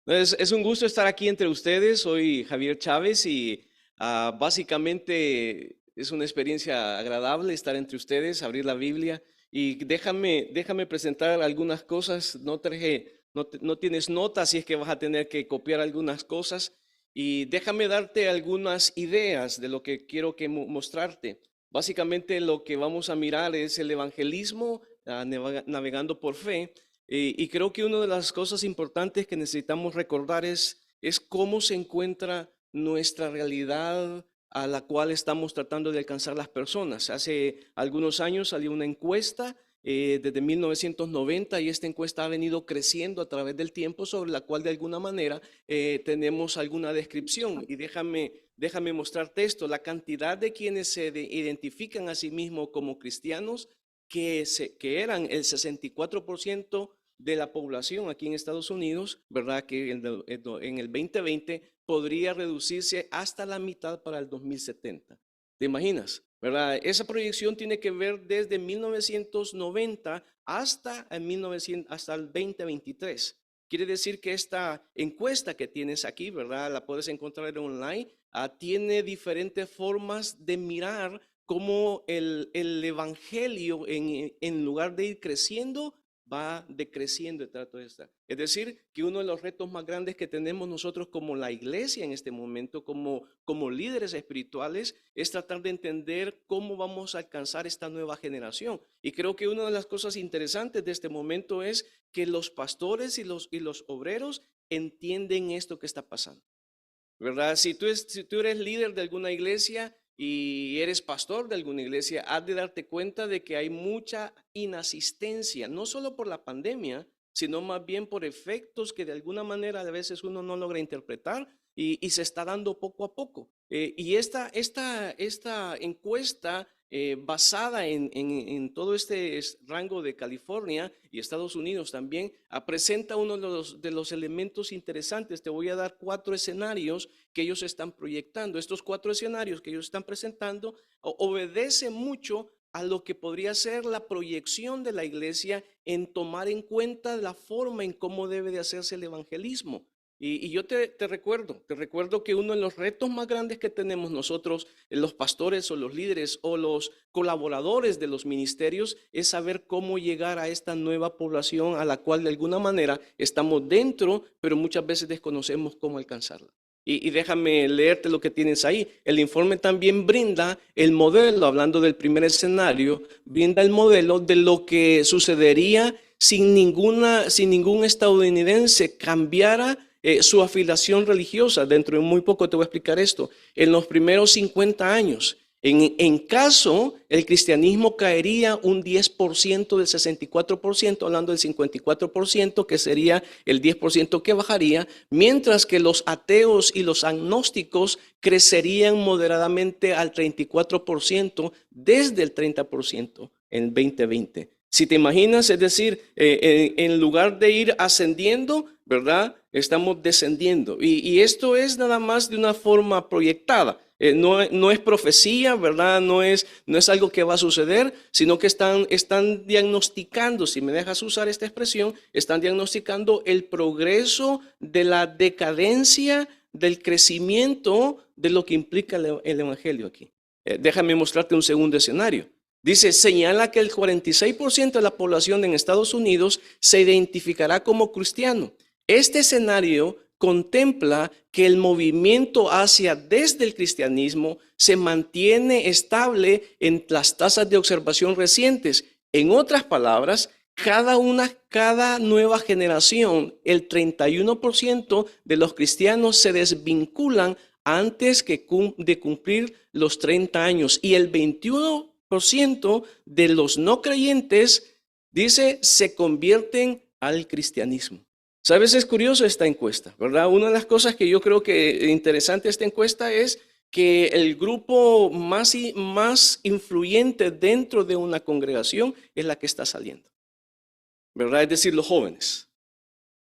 Es un gusto estar aquí entre ustedes. Soy Javier Chávez y básicamente es una experiencia agradable estar entre ustedes, abrir la Biblia y déjame presentar algunas cosas. No tienes notas, así es que vas a tener que copiar algunas cosas y déjame darte algunas ideas de lo que quiero mostrarte. Básicamente lo que vamos a mirar es el evangelismo, navegando por fe. Y creo que una de las cosas importantes que necesitamos recordar es cómo se encuentra nuestra realidad a la cual estamos tratando de alcanzar las personas. Hace algunos años salió una encuesta desde 1990 y esta encuesta ha venido creciendo a través del tiempo sobre la cual de alguna manera tenemos alguna descripción. Y déjame mostrarte esto, la cantidad de quienes identifican a sí mismos como cristianos que eran el 64% de la población aquí en Estados Unidos, ¿verdad? Que en el 2020 podría reducirse hasta la mitad para el 2070. ¿Te imaginas? ¿Verdad? Esa proyección tiene que ver desde 1990 hasta el 2023. Quiere decir que esta encuesta que tienes aquí, ¿verdad? La puedes encontrar online, tiene diferentes formas de mirar cómo el evangelio en lugar de ir creciendo, va decreciendo el trato de esta. Es decir, que uno de los retos más grandes que tenemos nosotros como la iglesia en este momento, como líderes espirituales, es tratar de entender cómo vamos a alcanzar esta nueva generación. Y creo que una de las cosas interesantes de este momento es que los pastores y los obreros entienden esto que está pasando. ¿Verdad? Si tú eres líder de alguna iglesia y eres pastor de alguna iglesia, has de darte cuenta de que hay mucha inasistencia, no solo por la pandemia, sino más bien por efectos que de alguna manera a veces uno no logra interpretar y se está dando poco a poco. Y esta encuesta basada en todo este rango de California y Estados Unidos también, presenta uno de los elementos interesantes. Te voy a dar 4 escenarios que ellos están proyectando. Estos 4 escenarios que ellos están presentando obedecen mucho a lo que podría ser la proyección de la iglesia en tomar en cuenta la forma en cómo debe de hacerse el evangelismo. Y yo te recuerdo que uno de los retos más grandes que tenemos nosotros, los pastores o los líderes o los colaboradores de los ministerios, es saber cómo llegar a esta nueva población a la cual de alguna manera estamos dentro, pero muchas veces desconocemos cómo alcanzarla. Y déjame leerte lo que tienes ahí. El informe también brinda el modelo, hablando del primer escenario, brinda el modelo de lo que sucedería sin ningún estadounidense cambiara su afiliación religiosa. Dentro de muy poco te voy a explicar esto. En los primeros 50 años, en caso el cristianismo caería un 10% del 64%, hablando del 54%, que sería el 10% que bajaría, mientras que los ateos y los agnósticos crecerían moderadamente al 34% desde el 30% en 2020. Si te imaginas, es decir, en lugar de ir ascendiendo, ¿verdad? Estamos descendiendo. Y esto es nada más de una forma proyectada. No es profecía, ¿verdad? No es algo que va a suceder, sino que están diagnosticando, si me dejas usar esta expresión, están diagnosticando el progreso de la decadencia, del crecimiento de lo que implica el evangelio aquí. Déjame mostrarte un segundo escenario. Dice, señala que el 46% de la población en Estados Unidos se identificará como cristiano. Este escenario contempla que el movimiento hacia desde el cristianismo se mantiene estable en las tasas de observación recientes. En otras palabras, cada nueva generación, el 31% de los cristianos se desvinculan antes de cumplir los 30 años y el 21% de los no creyentes, dice, se convierten al cristianismo. Sabes, es curioso esta encuesta, ¿verdad? Una de las cosas que yo creo que interesante de esta encuesta es que el grupo más influyente dentro de una congregación es la que está saliendo, ¿verdad? Es decir, los jóvenes,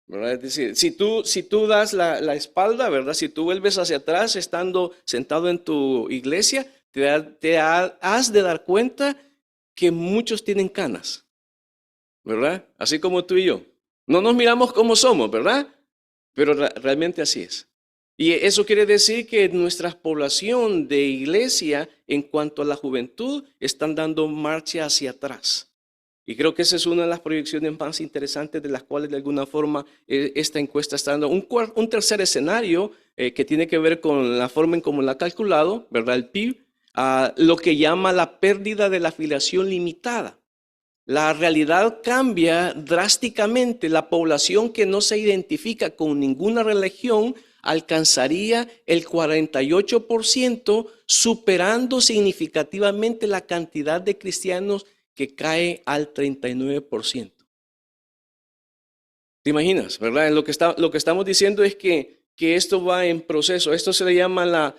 ¿verdad? Es decir, si tú das la espalda, ¿verdad? Si tú vuelves hacia atrás estando sentado en tu iglesia, has de dar cuenta que muchos tienen canas, ¿verdad? Así como tú y yo. No nos miramos como somos, ¿verdad? pero realmente así es. Y eso quiere decir que nuestra población de iglesia en cuanto a la juventud están dando marcha hacia atrás. Y creo que esa es una de las proyecciones más interesantes de las cuales de alguna forma esta encuesta está dando. Un tercer escenario que tiene que ver con la forma en cómo la ha calculado, ¿verdad? El PIB, lo que llama la pérdida de la afiliación limitada. La realidad cambia drásticamente. La población que no se identifica con ninguna religión alcanzaría el 48%, superando significativamente la cantidad de cristianos que cae al 39%. ¿Te imaginas, verdad? Lo que estamos diciendo es que esto va en proceso. Esto se le llama la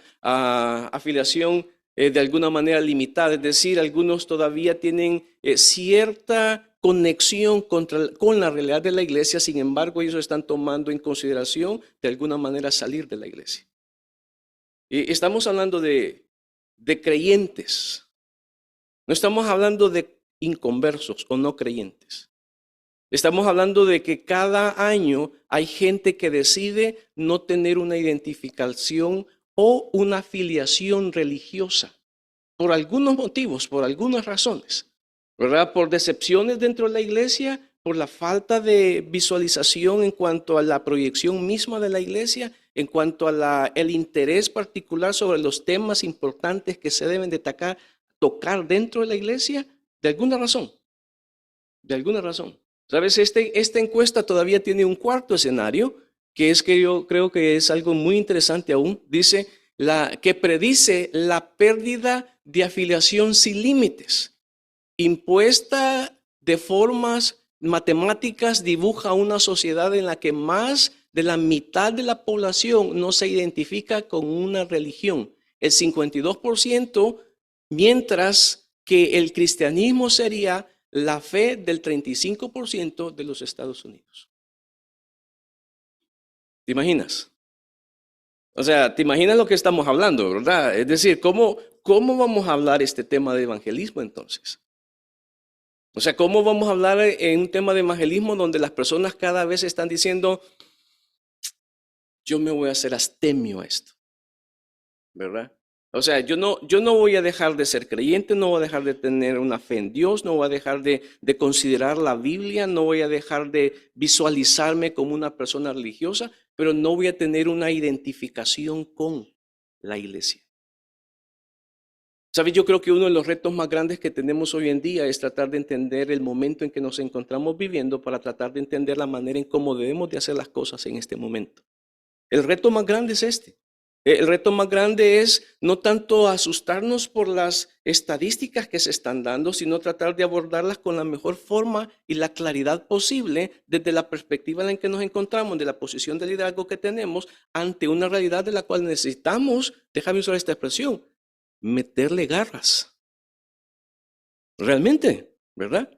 afiliación de alguna manera limitada, es decir, algunos todavía tienen cierta conexión con la realidad de la iglesia, sin embargo, ellos están tomando en consideración de alguna manera salir de la iglesia. Y estamos hablando de creyentes, no estamos hablando de inconversos o no creyentes. Estamos hablando de que cada año hay gente que decide no tener una identificación o una afiliación religiosa por algunos motivos, por algunas razones, ¿verdad? Por decepciones dentro de la iglesia, por la falta de visualización en cuanto a la proyección misma de la iglesia, en cuanto a el interés particular sobre los temas importantes que se deben de tocar dentro de la iglesia, de alguna razón, de alguna razón. ¿Sabes? Esta encuesta todavía tiene un cuarto escenario, que es que yo creo que es algo muy interesante aún. Dice que predice la pérdida de afiliación sin límites, impuesta de formas matemáticas, dibuja una sociedad en la que más de la mitad de la población no se identifica con una religión, el 52%, mientras que el cristianismo sería la fe del 35% de los Estados Unidos. ¿Te imaginas? O sea, ¿te imaginas lo que estamos hablando, verdad? Es decir, ¿cómo vamos a hablar este tema de evangelismo entonces? O sea, ¿cómo vamos a hablar en un tema de evangelismo donde las personas cada vez están diciendo, yo me voy a hacer astemio a esto, ¿verdad? O sea, yo no voy a dejar de ser creyente, no voy a dejar de tener una fe en Dios, no voy a dejar de considerar la Biblia, no voy a dejar de visualizarme como una persona religiosa, pero no voy a tener una identificación con la iglesia. ¿Sabes? Yo creo que uno de los retos más grandes que tenemos hoy en día es tratar de entender el momento en que nos encontramos viviendo para tratar de entender la manera en cómo debemos de hacer las cosas en este momento. El reto más grande es este. El reto más grande es no tanto asustarnos por las estadísticas que se están dando, sino tratar de abordarlas con la mejor forma y la claridad posible desde la perspectiva en la que nos encontramos, de la posición de liderazgo que tenemos ante una realidad de la cual necesitamos, déjame usar esta expresión, meterle garras. Realmente, ¿verdad?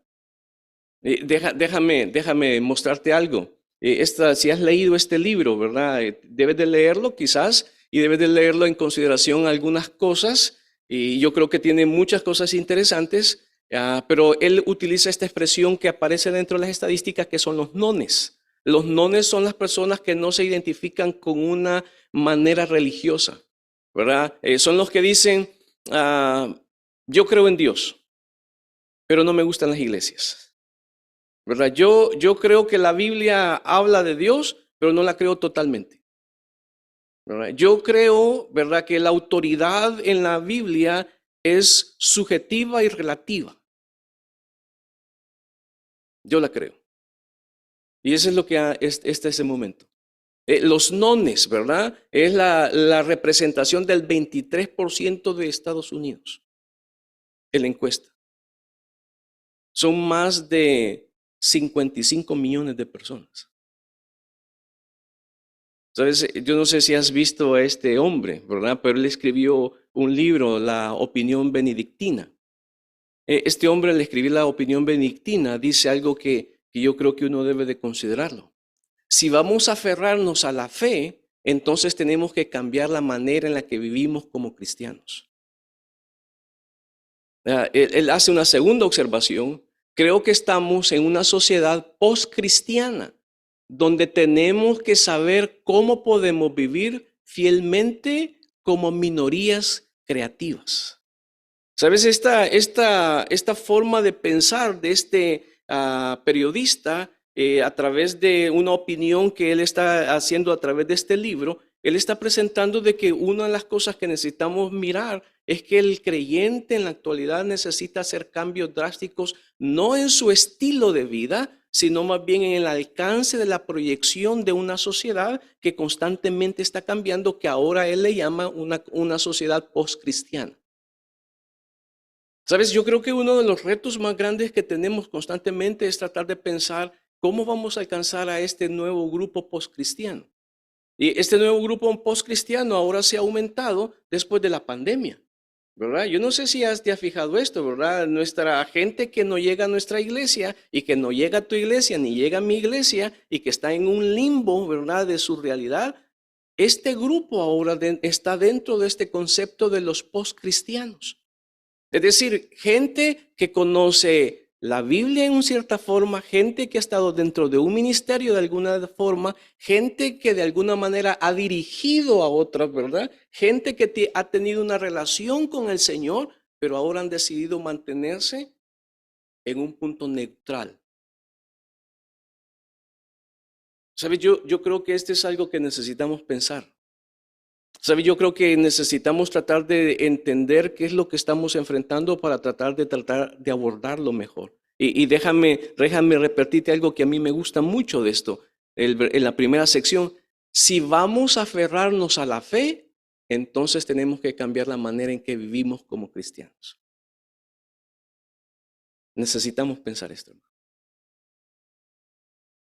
Déjame mostrarte algo. Si has leído este libro, ¿verdad? Debes de leerlo quizás y debes de leerlo en consideración algunas cosas. Y yo creo que tiene muchas cosas interesantes, pero él utiliza esta expresión que aparece dentro de las estadísticas que son los nones. Los nones son las personas que no se identifican con una manera religiosa, ¿verdad? Son los que dicen, yo creo en Dios, pero no me gustan las iglesias. ¿Verdad? Yo creo que la Biblia habla de Dios, pero no la creo totalmente. ¿Verdad? Yo creo, ¿verdad?, que la autoridad en la Biblia es subjetiva y relativa. Yo la creo. Y eso es lo que este es el momento. Los nones, ¿verdad? Es la representación del 23% de Estados Unidos en la encuesta. Son más de 55 millones de personas. ¿Sabes? Yo no sé si has visto a este hombre, ¿verdad? Pero él escribió un libro, La Opinión Benedictina. Este hombre al escribir La Opinión Benedictina dice algo que yo creo que uno debe de considerarlo. Si vamos a aferrarnos a la fe, entonces tenemos que cambiar la manera en la que vivimos como cristianos. Él hace una segunda observación. Creo que estamos en una sociedad post-cristiana. donde tenemos que saber cómo podemos vivir fielmente como minorías creativas. ¿Sabes? Esta forma de pensar de este periodista a través de una opinión que él está haciendo a través de este libro, él está presentando de que una de las cosas que necesitamos mirar es que el creyente en la actualidad necesita hacer cambios drásticos, no en su estilo de vida, sino más bien en el alcance de la proyección de una sociedad que constantemente está cambiando, que ahora él le llama una sociedad postcristiana. Sabes, yo creo que uno de los retos más grandes que tenemos constantemente es tratar de pensar cómo vamos a alcanzar a este nuevo grupo postcristiano. Y este nuevo grupo postcristiano ahora se ha aumentado después de la pandemia, ¿verdad? Yo no sé si te has fijado esto, ¿verdad? Nuestra gente que no llega a nuestra iglesia y que no llega a tu iglesia ni llega a mi iglesia y que está en un limbo, ¿verdad? De su realidad. Este grupo ahora está dentro de este concepto de los postcristianos. Es decir, gente que conoce la Biblia en una cierta forma, gente que ha estado dentro de un ministerio de alguna forma, gente que de alguna manera ha dirigido a otras, ¿verdad? Gente que ha tenido una relación con el Señor, pero ahora han decidido mantenerse en un punto neutral. ¿Sabes? Yo creo que este es algo que necesitamos pensar. ¿Sabe? Yo creo que necesitamos tratar de entender qué es lo que estamos enfrentando para tratar de abordarlo mejor. Y déjame repetirte algo que a mí me gusta mucho de esto. En la primera sección, si vamos a aferrarnos a la fe, entonces tenemos que cambiar la manera en que vivimos como cristianos. Necesitamos pensar esto.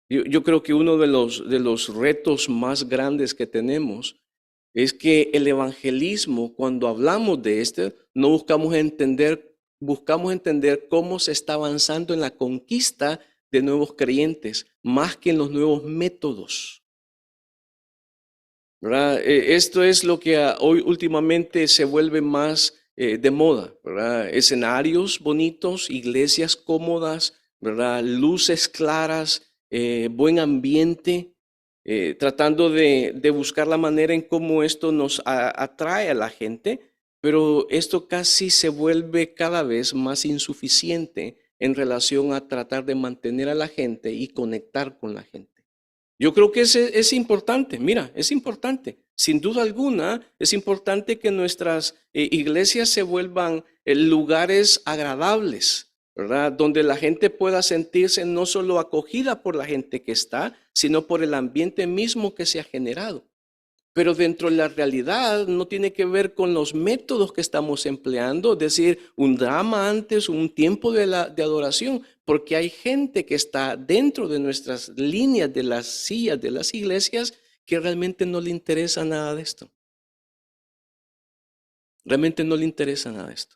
Yo creo que uno de los retos más grandes que tenemos es que el evangelismo, cuando hablamos de no buscamos entender cómo se está avanzando en la conquista de nuevos creyentes, más que en los nuevos métodos, ¿verdad? Esto es lo que hoy últimamente se vuelve más de moda, ¿verdad? Escenarios bonitos, iglesias cómodas, ¿verdad? Luces claras, buen ambiente, tratando de buscar la manera en cómo esto nos atrae a la gente, pero esto casi se vuelve cada vez más insuficiente en relación a tratar de mantener a la gente y conectar con la gente. Yo creo que es importante, mira, es importante. Sin duda alguna, es importante que nuestras iglesias se vuelvan lugares agradables, ¿verdad? Donde la gente pueda sentirse no solo acogida por la gente que está, sino por el ambiente mismo que se ha generado. Pero dentro de la realidad no tiene que ver con los métodos que estamos empleando, es decir, un drama antes, un tiempo de adoración, porque hay gente que está dentro de nuestras líneas de las sillas de las iglesias que realmente no le interesa nada de esto. Realmente no le interesa nada de esto.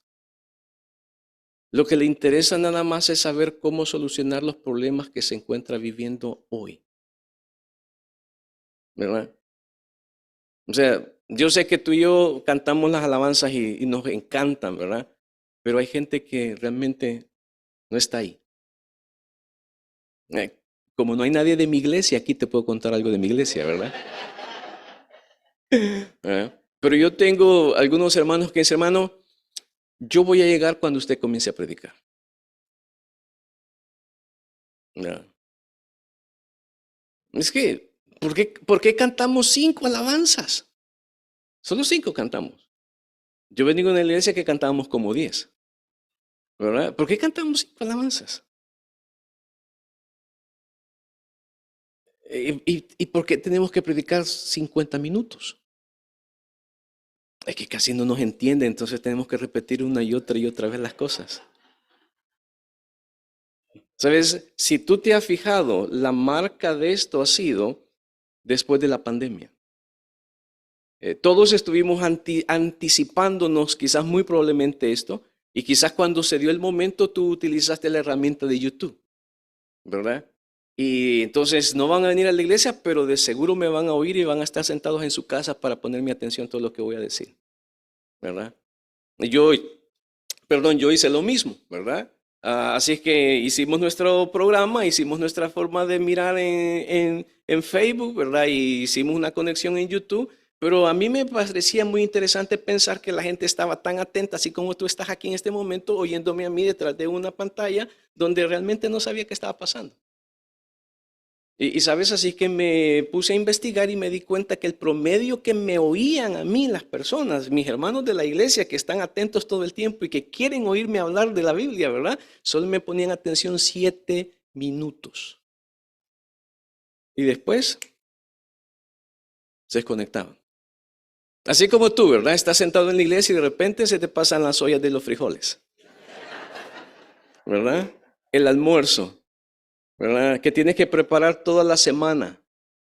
Lo que le interesa nada más es saber cómo solucionar los problemas que se encuentra viviendo hoy. ¿Verdad? O sea, yo sé que tú y yo cantamos las alabanzas y nos encantan, ¿verdad? Pero hay gente que realmente no está ahí. Como no hay nadie de mi iglesia, aquí te puedo contar algo de mi iglesia, ¿verdad? Pero yo tengo algunos hermanos que dicen, hermano, yo voy a llegar cuando usted comience a predicar. ¿Verdad? Es que, ¿por qué cantamos 5 alabanzas? Solo 5 cantamos. Yo vengo de una iglesia que cantábamos como 10. ¿Verdad? ¿Por qué cantamos 5 alabanzas? ¿Y por qué tenemos que predicar 50 minutos? Es que casi no nos entiende, entonces tenemos que repetir una y otra vez las cosas. ¿Sabes? Si tú te has fijado, la marca de esto ha sido después de la pandemia. Todos estuvimos anticipándonos quizás muy probablemente esto, y quizás cuando se dio el momento tú utilizaste la herramienta de YouTube, ¿verdad? Y entonces no van a venir a la iglesia, pero de seguro me van a oír y van a estar sentados en su casa para poner mi atención a todo lo que voy a decir, ¿verdad? Yo hice lo mismo, ¿verdad? Así es que hicimos nuestro programa, hicimos nuestra forma de mirar en Facebook, ¿verdad? Y hicimos una conexión en YouTube. Pero a mí me parecía muy interesante pensar que la gente estaba tan atenta, así como tú estás aquí en este momento, oyéndome a mí detrás de una pantalla, donde realmente no sabía qué estaba pasando. Y sabes, así que me puse a investigar y me di cuenta que el promedio que me oían a mí las personas, mis hermanos de la iglesia que están atentos todo el tiempo y que quieren oírme hablar de la Biblia, ¿verdad? Solo me ponían atención 7 minutos. Y después se desconectaban. Así como tú, ¿verdad? Estás sentado en la iglesia y de repente se te pasan las ollas de los frijoles, ¿verdad? El almuerzo, ¿verdad? Que tienes que preparar toda la semana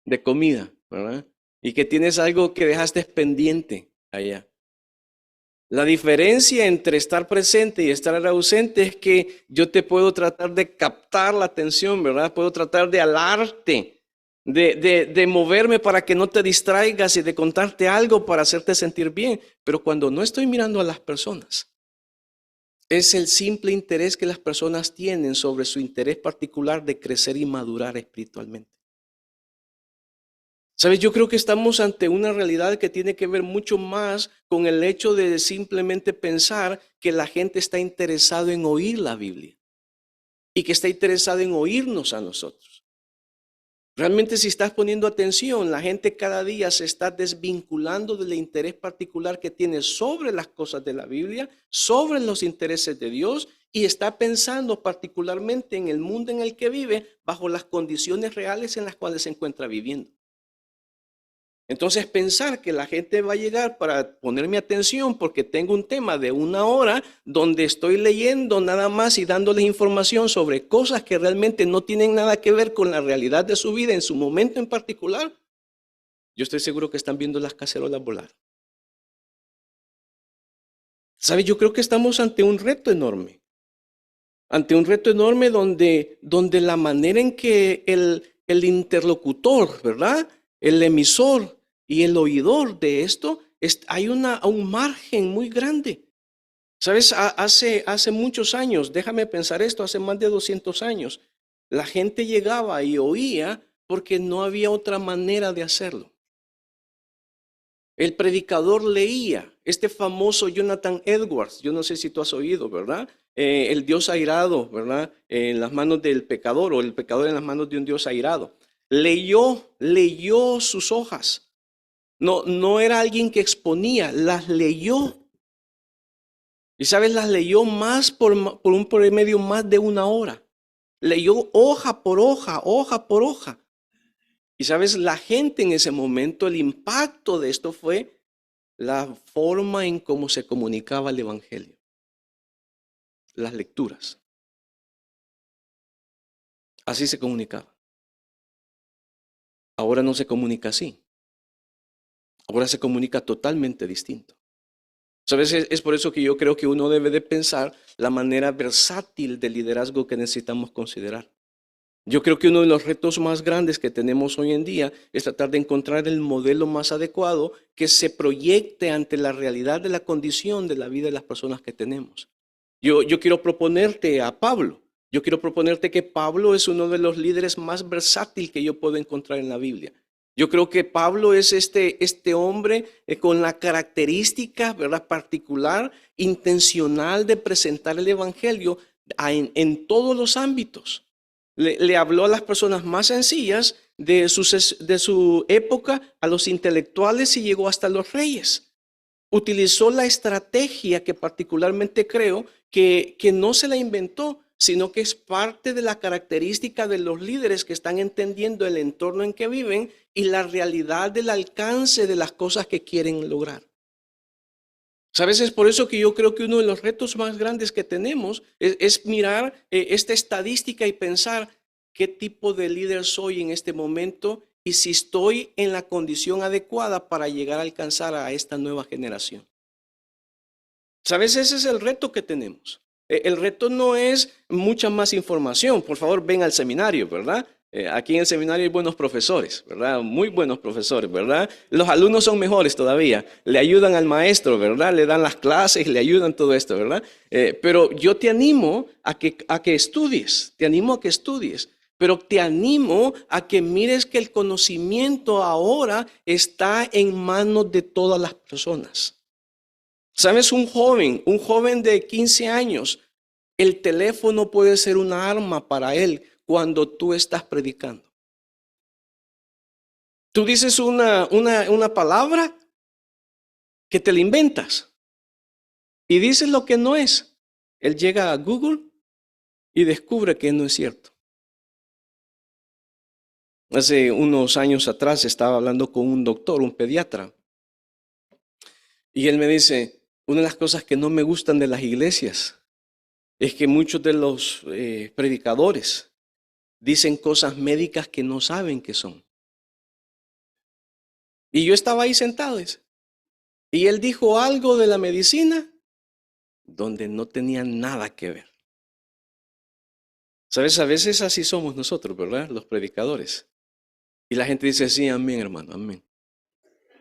de comida, ¿verdad? Y que tienes algo que dejaste pendiente allá. La diferencia entre estar presente y estar ausente es que yo te puedo tratar de captar la atención, ¿verdad? Puedo tratar de alarte, de moverme para que no te distraigas y de contarte algo para hacerte sentir bien. Pero cuando no estoy mirando a las personas, es el simple interés que las personas tienen sobre su interés particular de crecer y madurar espiritualmente. Sabes, yo creo que estamos ante una realidad que tiene que ver mucho más con el hecho de simplemente pensar que la gente está interesada en oír la Biblia y que está interesada en oírnos a nosotros. Realmente si estás poniendo atención, la gente cada día se está desvinculando del interés particular que tiene sobre las cosas de la Biblia, sobre los intereses de Dios y está pensando particularmente en el mundo en el que vive bajo las condiciones reales en las cuales se encuentra viviendo. Entonces pensar que la gente va a llegar para ponerme atención porque tengo un tema de 1 hora donde estoy leyendo nada más y dándoles información sobre cosas que realmente no tienen nada que ver con la realidad de su vida en su momento en particular, yo estoy seguro que están viendo las cacerolas volar. ¿Sabe? Yo creo que estamos ante un reto enorme. Ante un reto enorme donde la manera en que el interlocutor, ¿verdad? El emisor y el oidor de esto, hay un margen muy grande. ¿Sabes? Hace muchos años, déjame pensar esto, hace más de 200 años, la gente llegaba y oía porque no había otra manera de hacerlo. El predicador leía, este famoso Jonathan Edwards, yo no sé si tú has oído, ¿verdad? El Dios airado, ¿verdad? En las manos del pecador o el pecador en las manos de un Dios airado. Leyó sus hojas. No era alguien que exponía, las leyó. Y sabes, las leyó más por un promedio más de 1 hora. Leyó hoja por hoja, hoja por hoja. Y sabes, la gente en ese momento, el impacto de esto fue la forma en cómo se comunicaba el evangelio, las lecturas. Así se comunicaba. Ahora no se comunica así. Ahora se comunica totalmente distinto. ¿Sabes? Es por eso que yo creo que uno debe de pensar la manera versátil de liderazgo que necesitamos considerar. Yo creo que uno de los retos más grandes que tenemos hoy en día es tratar de encontrar el modelo más adecuado que se proyecte ante la realidad de la condición de la vida de las personas que tenemos. Yo quiero proponerte a Pablo. Yo quiero proponerte que Pablo es uno de los líderes más versátiles que yo puedo encontrar en la Biblia. Yo creo que Pablo es este hombre con la característica, ¿verdad?, particular, intencional de presentar el evangelio en todos los ámbitos. Le habló a las personas más sencillas de su época, a los intelectuales y llegó hasta los reyes. Utilizó la estrategia que particularmente creo que no se la inventó, sino que es parte de la característica de los líderes que están entendiendo el entorno en que viven y la realidad del alcance de las cosas que quieren lograr. ¿Sabes? Es por eso que yo creo que uno de los retos más grandes que tenemos es mirar esta estadística y pensar qué tipo de líder soy en este momento y si estoy en la condición adecuada para llegar a alcanzar a esta nueva generación. ¿Sabes? Ese es el reto que tenemos. El reto no es mucha más información. Por favor, ven al seminario, ¿verdad? Aquí en el seminario hay buenos profesores, ¿verdad? Muy buenos profesores, ¿verdad? Los alumnos son mejores todavía, le ayudan al maestro, ¿verdad? Le dan las clases, le ayudan todo esto, ¿verdad? Pero yo te animo a que estudies, te animo a que estudies, pero te animo a que mires que el conocimiento ahora está en manos de todas las personas. ¿Sabes? Un joven de 15 años, el teléfono puede ser una arma para él cuando tú estás predicando. Tú dices una palabra que te la inventas y dices lo que no es. Él llega a Google y descubre que no es cierto. Hace unos años atrás estaba hablando con un doctor, un pediatra, y él me dice, una de las cosas que no me gustan de las iglesias es que muchos de los predicadores dicen cosas médicas que no saben qué son. Y yo estaba ahí sentado, y él dijo algo de la medicina donde no tenía nada que ver. ¿Sabes? A veces así somos nosotros, ¿verdad? Los predicadores. Y la gente dice, sí, amén, hermano, amén.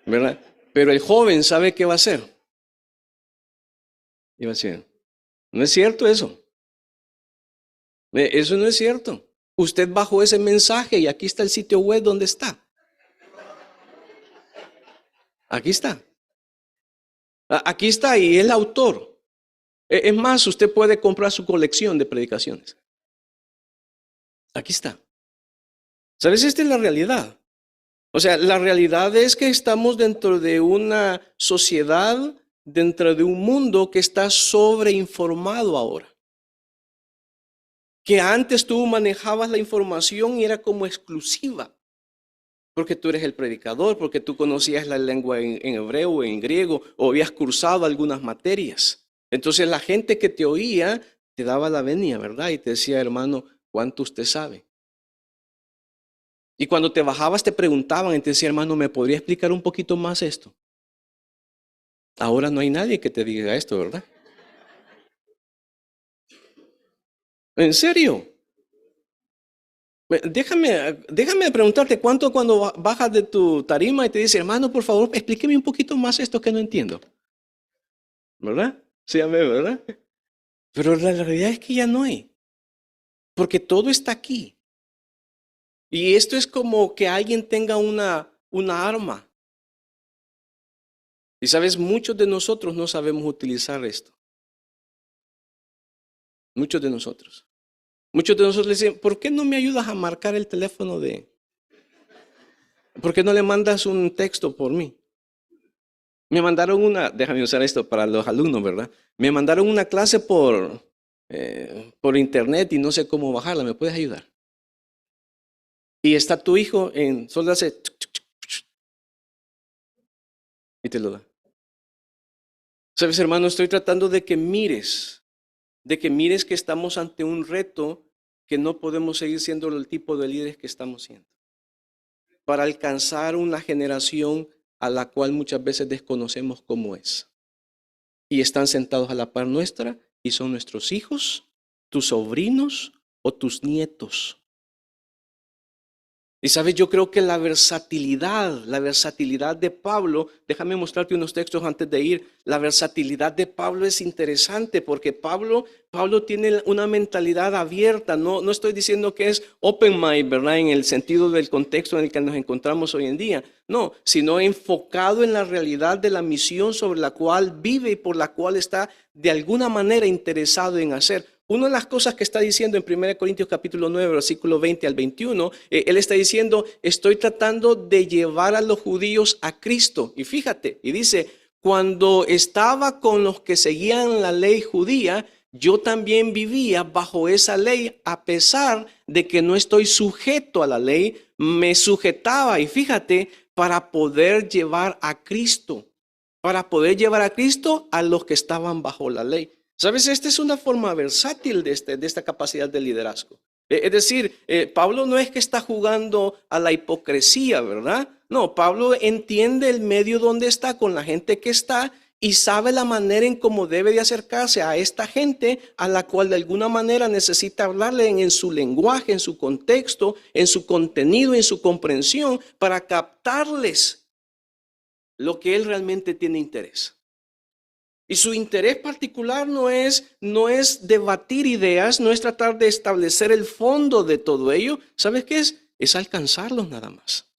¿Verdad? Pero el joven sabe qué va a hacer. Y va a decir, no es cierto eso. Eso no es cierto. Usted bajó ese mensaje y aquí está el sitio web donde está. Aquí está. Aquí está y el autor. Es más, usted puede comprar su colección de predicaciones. Aquí está. ¿Sabes? Esta es la realidad. O sea, la realidad es que estamos dentro de una sociedad, dentro de un mundo que está sobreinformado ahora. Que antes tú manejabas la información y era como exclusiva. Porque tú eres el predicador, porque tú conocías la lengua en hebreo o en griego, o habías cursado algunas materias. Entonces la gente que te oía te daba la venia, ¿verdad? Y te decía, hermano, ¿cuánto usted sabe? Y cuando te bajabas te preguntaban y te decía, hermano, ¿me podría explicar un poquito más esto? Ahora no hay nadie que te diga esto, ¿verdad? ¿En serio? Déjame preguntarte, ¿cuánto cuando bajas de tu tarima y te dice, hermano, por favor, explíqueme un poquito más esto que no entiendo? ¿Verdad? Sí, amén, ¿verdad? Pero la realidad es que ya no hay, porque todo está aquí. Y esto es como que alguien tenga una arma. Y sabes, muchos de nosotros no sabemos utilizar esto. Muchos de nosotros. Muchos de nosotros le dicen, ¿por qué no me ayudas a marcar el teléfono de? ¿Por qué no le mandas un texto por mí? Me mandaron déjame usar esto para los alumnos, ¿verdad? Me mandaron una clase por internet y no sé cómo bajarla, ¿me puedes ayudar? Y está tu hijo solo hace y te lo da. Sabes, hermano, estoy tratando de que mires que estamos ante un reto que no podemos seguir siendo el tipo de líderes que estamos siendo. Para alcanzar una generación a la cual muchas veces desconocemos cómo es. Y están sentados a la par nuestra y son nuestros hijos, tus sobrinos o tus nietos. Y sabes, yo creo que la versatilidad de Pablo, déjame mostrarte unos textos antes de ir, la versatilidad de Pablo es interesante porque Pablo tiene una mentalidad abierta, no estoy diciendo que es open mind, ¿verdad? En el sentido del contexto en el que nos encontramos hoy en día, no, sino enfocado en la realidad de la misión sobre la cual vive y por la cual está de alguna manera interesado en hacer. Una de las cosas que está diciendo en 1 Corintios capítulo 9, versículo 20 al 21, él está diciendo, estoy tratando de llevar a los judíos a Cristo. Y fíjate, y dice, cuando estaba con los que seguían la ley judía, yo también vivía bajo esa ley, a pesar de que no estoy sujeto a la ley, me sujetaba, y fíjate, para poder llevar a Cristo, a los que estaban bajo la ley. ¿Sabes? Esta es una forma versátil de esta capacidad de liderazgo. Es decir, Pablo no es que está jugando a la hipocresía, ¿verdad? No, Pablo entiende el medio donde está, con la gente que está, y sabe la manera en cómo debe de acercarse a esta gente a la cual de alguna manera necesita hablarle en su lenguaje, en su contexto, en su contenido, en su comprensión, para captarles lo que él realmente tiene interés. Y su interés particular no es debatir ideas, no es tratar de establecer el fondo de todo ello. ¿Sabes qué es? Es alcanzarlos nada más.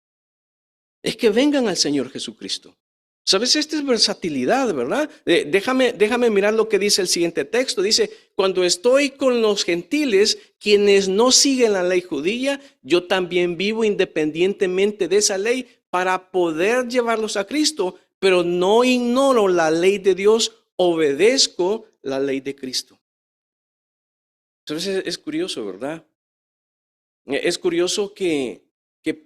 Es que vengan al Señor Jesucristo. ¿Sabes? Esta es versatilidad, ¿verdad? Déjame mirar lo que dice el siguiente texto. Dice, cuando estoy con los gentiles, quienes no siguen la ley judía, yo también vivo independientemente de esa ley para poder llevarlos a Cristo, pero no ignoro la ley de Dios, obedezco la ley de Cristo. Entonces es curioso, ¿verdad? Es curioso que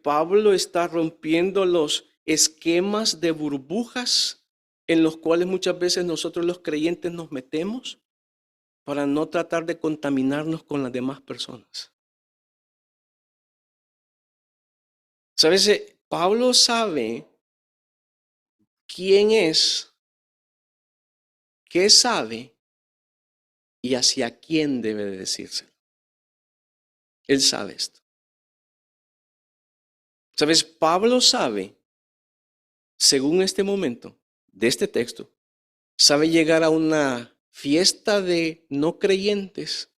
Pablo está rompiendo los esquemas de burbujas en los cuales muchas veces nosotros los creyentes nos metemos para no tratar de contaminarnos con las demás personas. ¿Sabes? Pablo sabe quién es, qué sabe y hacia quién debe de decírselo. Él sabe esto. ¿Sabes? Pablo sabe, según este momento de este texto, sabe llegar a una fiesta de no creyentes,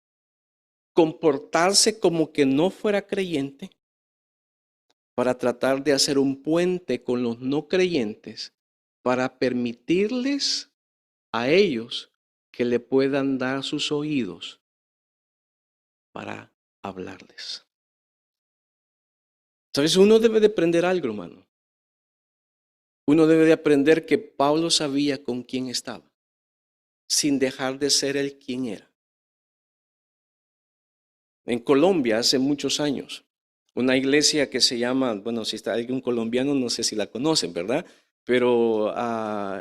comportarse como que no fuera creyente para tratar de hacer un puente con los no creyentes para permitirles a ellos que le puedan dar sus oídos para hablarles. ¿Sabes? Uno debe de aprender algo, hermano. Uno debe de aprender que Pablo sabía con quién estaba, sin dejar de ser él quien era. En Colombia, hace muchos años, una iglesia que se llama, bueno, si está algún colombiano, no sé si la conocen, ¿verdad? Pero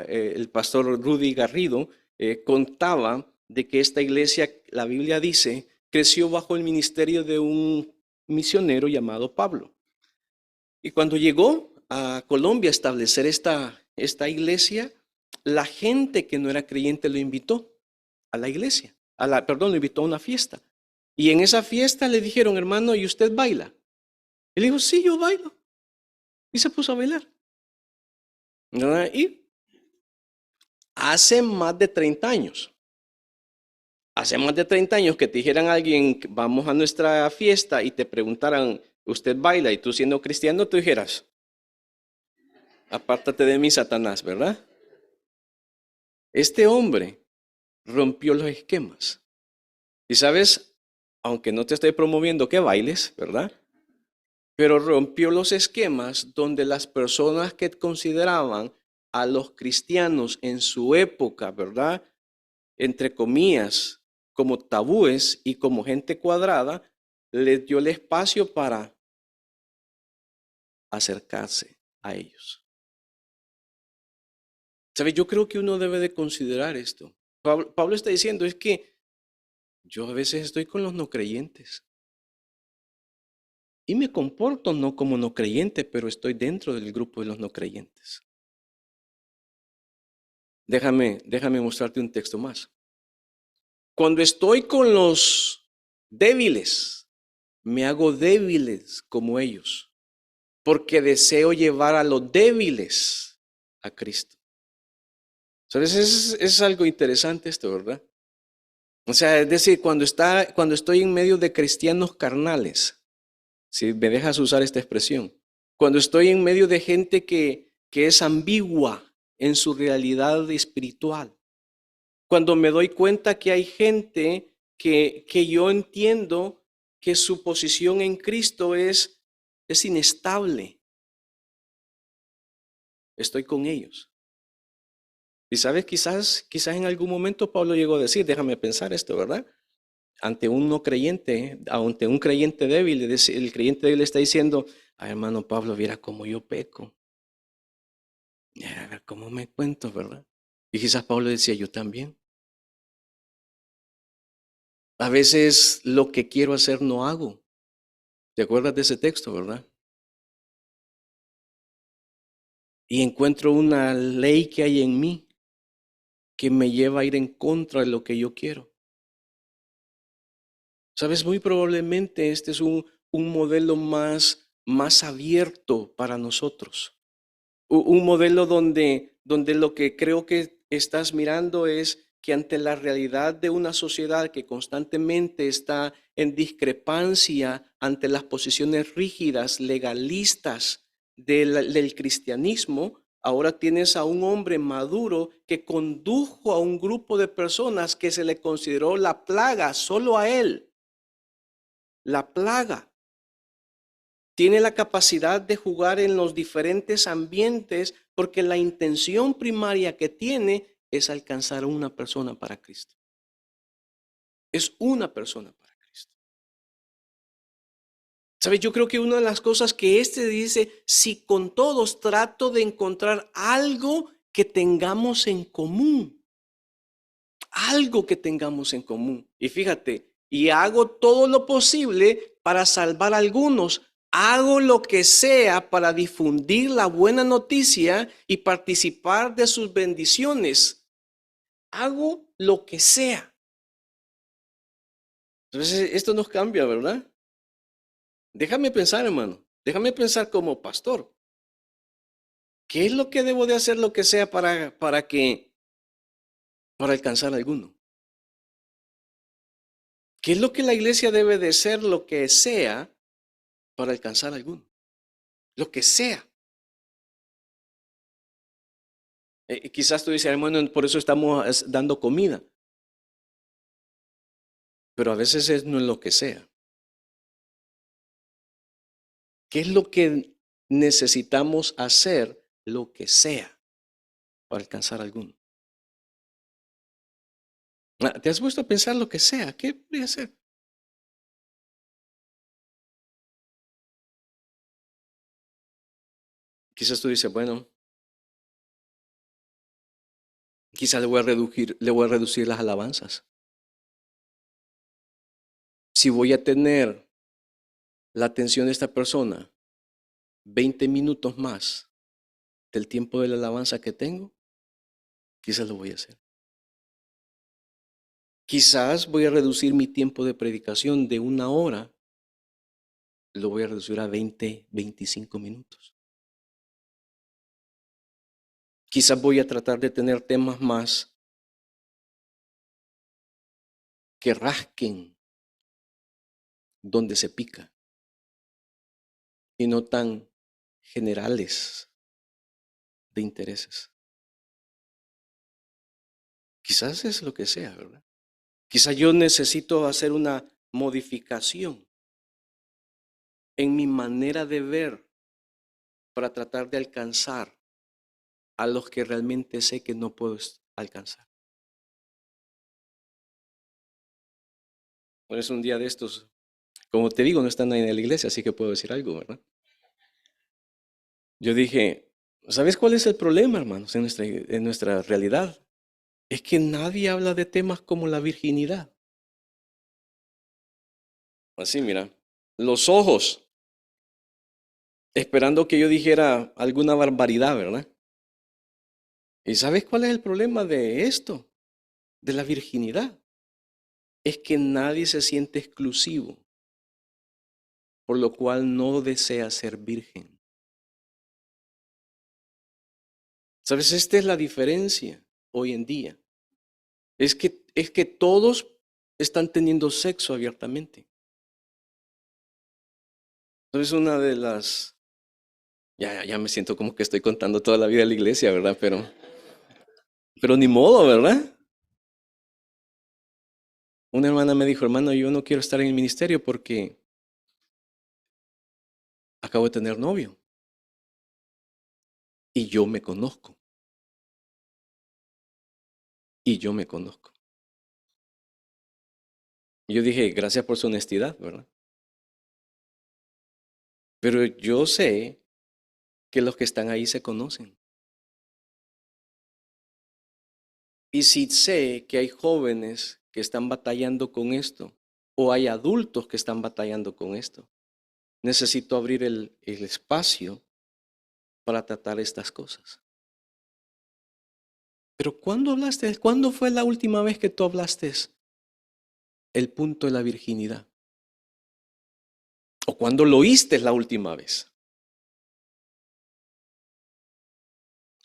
el pastor Rudy Garrido contaba de que esta iglesia, la Biblia dice, creció bajo el ministerio de un misionero llamado Pablo. Y cuando llegó a Colombia a establecer esta iglesia, la gente que no era creyente lo invitó a la iglesia, lo invitó a una fiesta. Y en esa fiesta le dijeron, hermano, ¿y usted baila? Él dijo, sí, yo bailo. Y se puso a bailar. ¿Verdad? Y hace más de 30 años. Hace más de 30 años que te dijeran a alguien, vamos a nuestra fiesta y te preguntaran, ¿usted baila? Y tú siendo cristiano, tú dijeras, apártate de mí, Satanás, ¿verdad? Este hombre rompió los esquemas. Y sabes, aunque no te estoy promoviendo que bailes, ¿verdad? Pero rompió los esquemas donde las personas que consideraban a los cristianos en su época, ¿verdad? Entre comillas, como tabúes y como gente cuadrada, les dio el espacio para acercarse a ellos. ¿Sabes? Yo creo que uno debe de considerar esto. Pablo está diciendo, es que yo a veces estoy con los no creyentes y me comporto no como no creyente, pero estoy dentro del grupo de los no creyentes. Déjame mostrarte un texto más. Cuando estoy con los débiles, me hago débiles como ellos, porque deseo llevar a los débiles a Cristo. ¿Sabes? Es algo interesante esto, ¿verdad? O sea, es decir, cuando estoy en medio de cristianos carnales, si me dejas usar esta expresión, cuando estoy en medio de gente que es ambigua en su realidad espiritual, cuando me doy cuenta que hay gente que yo entiendo que su posición en Cristo es inestable, estoy con ellos. Y sabes, quizás en algún momento Pablo llegó a decir, déjame pensar esto, ¿verdad? Ante un no creyente, ante un creyente débil, el creyente débil está diciendo, ay, hermano Pablo, viera cómo yo peco. A ver cómo me cuento, ¿verdad? Y quizás Pablo decía, yo también. A veces lo que quiero hacer no hago. ¿Te acuerdas de ese texto, verdad? Y encuentro una ley que hay en mí que me lleva a ir en contra de lo que yo quiero. Sabes, muy probablemente este es un modelo más abierto para nosotros. Un modelo donde lo que creo que estás mirando es que ante la realidad de una sociedad que constantemente está en discrepancia ante las posiciones rígidas, legalistas del cristianismo, ahora tienes a un hombre maduro que condujo a un grupo de personas que se le consideró la plaga, solo a él, la plaga. Tiene la capacidad de jugar en los diferentes ambientes porque la intención primaria que tiene es alcanzar a una persona para Cristo. Es una persona para Cristo. ¿Sabes? Yo creo que una de las cosas que este dice, si con todos trato de encontrar algo que tengamos en común, algo que tengamos en común. Y fíjate, y hago todo lo posible para salvar a algunos. Hago lo que sea para difundir la buena noticia y participar de sus bendiciones. Hago lo que sea. Entonces, esto nos cambia, ¿verdad? Déjame pensar, hermano. Déjame pensar como pastor. ¿Qué es lo que debo de hacer lo que sea para alcanzar a alguno? ¿Qué es lo que la iglesia debe de ser lo que sea para alcanzar a alguno? Lo que sea. Quizás tú dices, hermano, por eso estamos dando comida. Pero a veces no es lo que sea. ¿Qué es lo que necesitamos hacer? Lo que sea para alcanzar a alguno. ¿Te has puesto a pensar lo que sea? ¿Qué podría ser? Quizás tú dices, bueno, quizás le voy a reducir las alabanzas. Si voy a tener la atención de esta persona 20 minutos más del tiempo de la alabanza que tengo, quizás lo voy a hacer. Quizás voy a reducir mi tiempo de predicación de 1 hora, lo voy a reducir a 20, 25 minutos. Quizás voy a tratar de tener temas más que rasquen donde se pica y no tan generales de intereses. Quizás es lo que sea, ¿verdad? Quizás yo necesito hacer una modificación en mi manera de ver para tratar de alcanzar a los que realmente sé que no puedo alcanzar. Por eso un día de estos, como te digo, no están ahí en la iglesia, así que puedo decir algo, ¿verdad? Yo dije, ¿sabes cuál es el problema, hermanos, en nuestra realidad? Es que nadie habla de temas como la virginidad. Así, mira, los ojos, esperando que yo dijera alguna barbaridad, ¿verdad? ¿Y sabes cuál es el problema de esto, de la virginidad? Es que nadie se siente exclusivo, por lo cual no desea ser virgen. ¿Sabes? Esta es la diferencia hoy en día. Es que todos están teniendo sexo abiertamente. Entonces ya me siento como que estoy contando toda la vida de la iglesia, ¿verdad? Pero ni modo, ¿verdad? Una hermana me dijo, hermano, yo no quiero estar en el ministerio porque acabo de tener novio y yo me conozco. Y yo me conozco. Y yo dije, gracias por su honestidad, ¿verdad? Pero yo sé que los que están ahí se conocen. Y si sé que hay jóvenes que están batallando con esto, o hay adultos que están batallando con esto, necesito abrir el espacio para tratar estas cosas. Pero ¿cuándo hablaste? ¿Cuándo fue la última vez que tú hablaste el punto de la virginidad? ¿O cuándo lo oíste la última vez?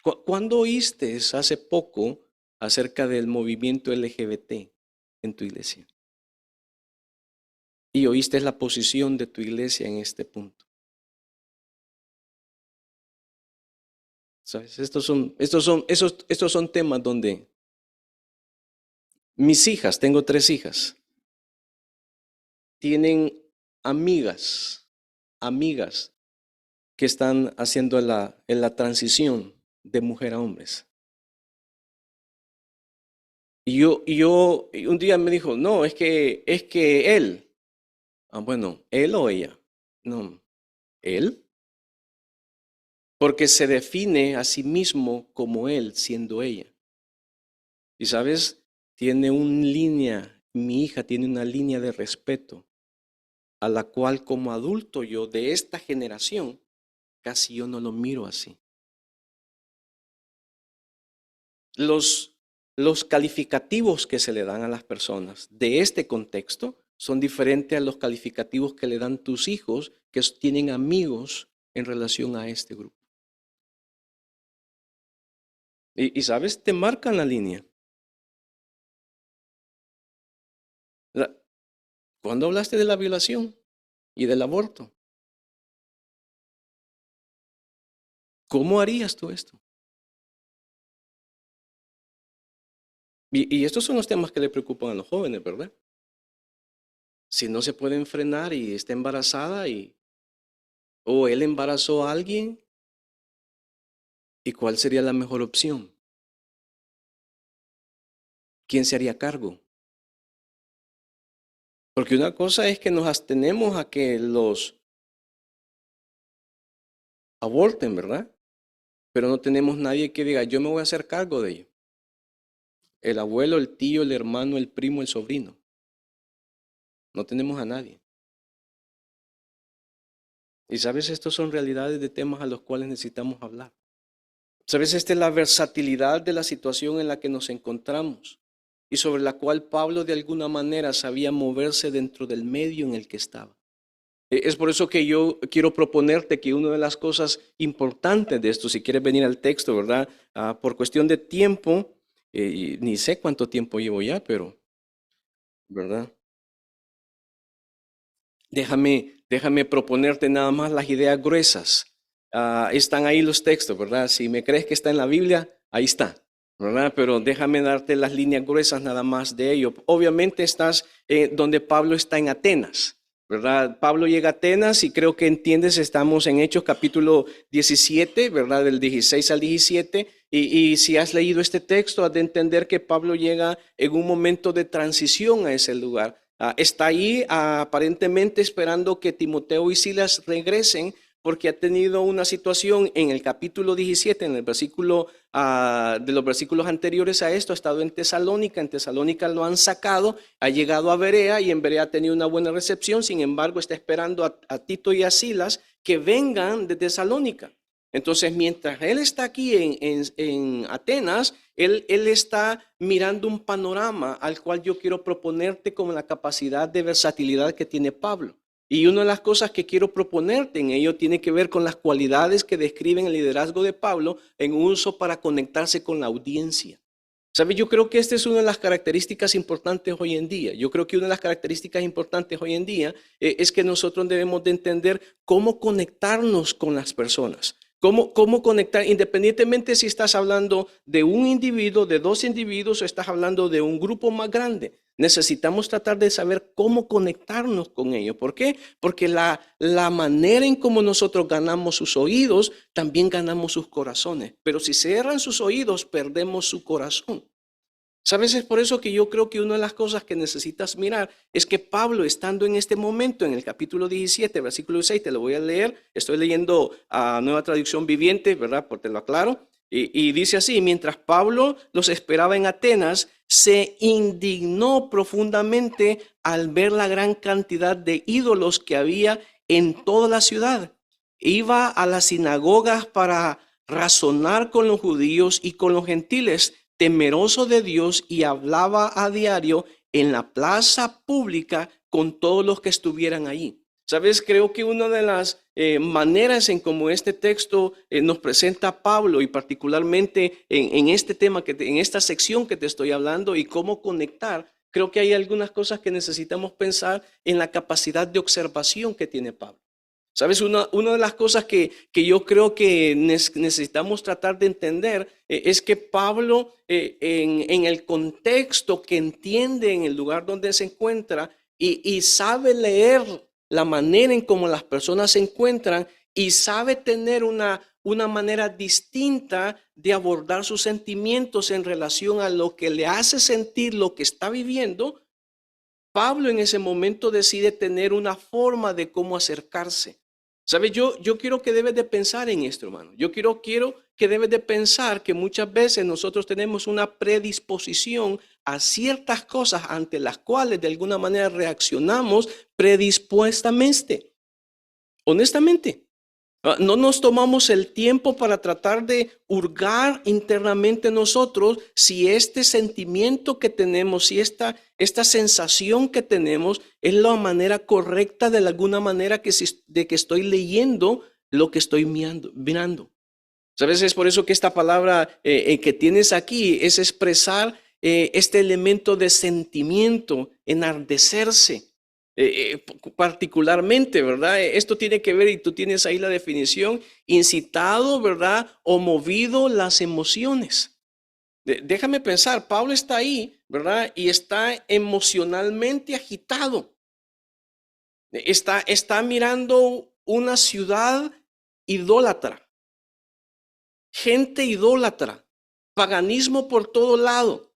¿Cuándo oíste hace poco acerca del movimiento LGBT en tu iglesia? Y oíste la posición de tu iglesia en este punto. ¿Sabes? Estos son temas donde mis hijas, tengo 3 hijas, tienen amigas que están haciendo la transición de mujer a hombres. Y un día me dijo, no, es que él. Bueno, él o ella. No, él. Porque se define a sí mismo como él, siendo ella. Y sabes, mi hija tiene una línea de respeto a la cual como adulto yo de esta generación, casi yo no lo miro así. Los calificativos que se le dan a las personas de este contexto son diferentes a los calificativos que le dan tus hijos que tienen amigos en relación a este grupo. Y sabes, te marcan la línea. ¿Cuándo hablaste de la violación y del aborto? ¿Cómo harías tú esto? Y estos son los temas que le preocupan a los jóvenes, ¿verdad? Si no se pueden frenar y está embarazada o él embarazó a alguien, ¿y cuál sería la mejor opción? ¿Quién se haría cargo? Porque una cosa es que nos abstenemos a que los aborten, ¿verdad? Pero no tenemos nadie que diga, yo me voy a hacer cargo de ello. El abuelo, el tío, el hermano, el primo, el sobrino. No tenemos a nadie. Y sabes, estos son realidades de temas a los cuales necesitamos hablar. Sabes, esta es la versatilidad de la situación en la que nos encontramos y sobre la cual Pablo de alguna manera sabía moverse dentro del medio en el que estaba. Es por eso que yo quiero proponerte que una de las cosas importantes de esto, si quieres venir al texto, ¿verdad? Por cuestión de tiempo, ni sé cuánto tiempo llevo ya, pero, ¿verdad? Déjame proponerte nada más las ideas gruesas. Están ahí los textos, ¿verdad? Si me crees que está en la Biblia, ahí está, ¿verdad? Pero déjame darte las líneas gruesas nada más de ello. Obviamente estás donde Pablo está en Atenas, ¿verdad? Pablo llega a Atenas y creo que entiendes, estamos en Hechos capítulo 17, ¿verdad? Del 16 al 17. Y si has leído este texto, has de entender que Pablo llega en un momento de transición a ese lugar. Está ahí aparentemente esperando que Timoteo y Silas regresen porque ha tenido una situación en el capítulo 17, en el versículo de los versículos anteriores a esto, ha estado en Tesalónica lo han sacado, ha llegado a Berea y en Berea ha tenido una buena recepción, sin embargo está esperando a Tito y a Silas que vengan de Tesalónica. Entonces, mientras él está aquí en Atenas, él está mirando un panorama al cual yo quiero proponerte como la capacidad de versatilidad que tiene Pablo. Y una de las cosas que quiero proponerte en ello tiene que ver con las cualidades que describen el liderazgo de Pablo en uso para conectarse con la audiencia. ¿Sabes? Yo creo que esta es una de las características importantes hoy en día. Yo creo que una de las características importantes hoy en día es que nosotros debemos de entender cómo conectarnos con las personas. ¿Cómo conectar? Independientemente si estás hablando de un individuo, de 2 individuos o estás hablando de un grupo más grande. Necesitamos tratar de saber cómo conectarnos con ellos. ¿Por qué? Porque la manera en cómo nosotros ganamos sus oídos, también ganamos sus corazones. Pero si cierran sus oídos, perdemos su corazón. ¿Sabes? Es por eso que yo creo que una de las cosas que necesitas mirar es que Pablo, estando en este momento, en el capítulo 17, versículo 6, te lo voy a leer. Estoy leyendo a Nueva Traducción Viviente, ¿verdad? Porque te lo aclaro. Y dice así: mientras Pablo los esperaba en Atenas, se indignó profundamente al ver la gran cantidad de ídolos que había en toda la ciudad. Iba a las sinagogas para razonar con los judíos y con los gentiles, temeroso de Dios y hablaba a diario en la plaza pública con todos los que estuvieran allí. Sabes, creo que una de las maneras en cómo este texto nos presenta a Pablo, y particularmente en este tema, en esta sección que te estoy hablando y cómo conectar, creo que hay algunas cosas que necesitamos pensar en la capacidad de observación que tiene Pablo. ¿Sabes? Una de las cosas que yo creo que necesitamos tratar de entender es que Pablo, en el contexto que entiende en el lugar donde se encuentra y sabe leer la manera en cómo las personas se encuentran y sabe tener una manera distinta de abordar sus sentimientos en relación a lo que le hace sentir lo que está viviendo. Pablo en ese momento decide tener una forma de cómo acercarse. ¿Sabes? Yo quiero que debes de pensar en esto, hermano. Yo quiero que debes de pensar que muchas veces nosotros tenemos una predisposición a ciertas cosas ante las cuales de alguna manera reaccionamos predispuestamente, honestamente. No nos tomamos el tiempo para tratar de hurgar internamente nosotros si este sentimiento que tenemos, si esta sensación que tenemos es la manera correcta de alguna manera de que estoy leyendo lo que estoy mirando. ¿Sabes? Es por eso que esta palabra que tienes aquí es expresar este elemento de sentimiento, enardecerse. Particularmente, ¿verdad? Esto tiene que ver, y tú tienes ahí la definición, incitado, ¿verdad? O movido las emociones. Déjame pensar, Pablo está ahí, ¿verdad? Y está emocionalmente agitado. Está mirando una ciudad idólatra, gente idólatra, paganismo por todo lado.